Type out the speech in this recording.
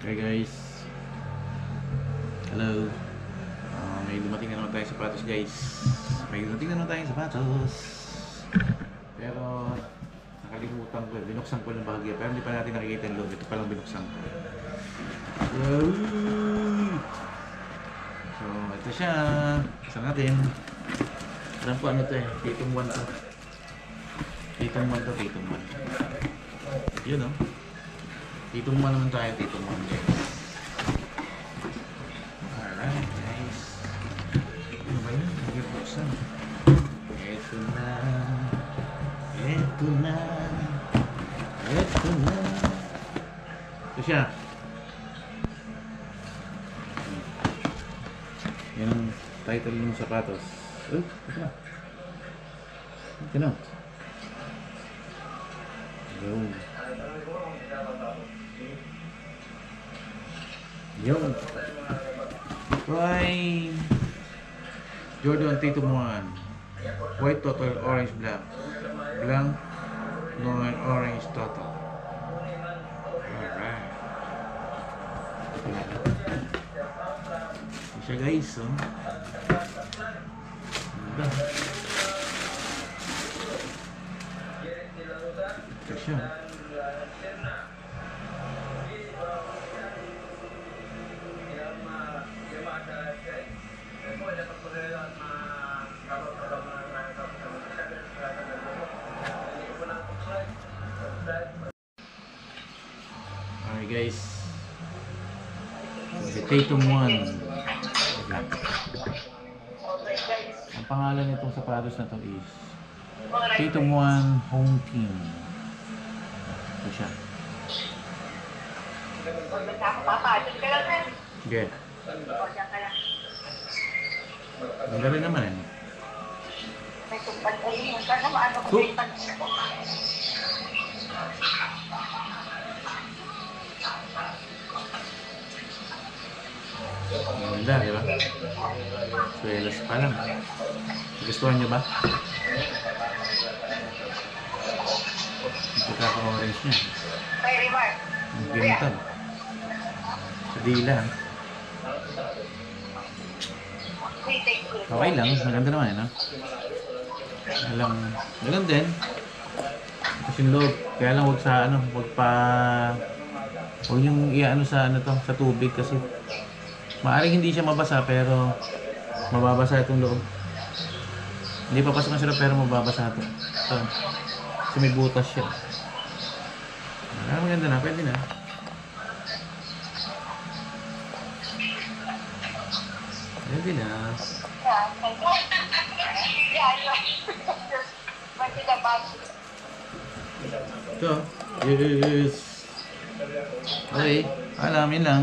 Okay guys, hello. May dumating na naman tayong sapatos guys. May dumating na naman tayong sapatos. Pero nakalimutan ko, binuksan ko ng bahagya. Pero hindi pa natin nakikita yung loob. Ito palang binuksan ko. So ito siya. Isa natin. Alam ko ano ito eh, Titong 1 to. Titong 1 to, Titong 1. Yun o. Titong 1 naman tayo, Titong 1 guys. Alright guys. Ano ba yun? Nag-buksan. Ito na. Ito na. Ito na. Ito siya. Yan ang title ng sapatos. Oh, ito na. Ito na. Yun. Yun. Try Jordan Tatum 1. White total, orange black. Blank, no orange total. Alright. Ito siya guys, oh. Ganda. Ito siya. Alright guys, the Tatum 1 black. Ang pangalan nitong sapatos na to is Tatum 1 Home Team. Ito siya. Okay. Ganda rin naman eh. Ganda, di ba? Swelas pa lang. Gustuhan nyo ba? Ang pagkaka-orange niya. Ang gintab. Sa dila. Okay lang, maganda naman eh, no? Alam, maganda din. Tapos yung loob, kaya lang huwag sa ano, huwag yung i-ano sa ano to, sa tubig kasi maaaring hindi siya mabasa pero mababasa itong loob. Hindi papasok na sila pero mababasa ito. Ito. Kasi may butas siya. Maganda na, pwede na. Pwede na. Ito. Yes. Okay. Alam, yun lang.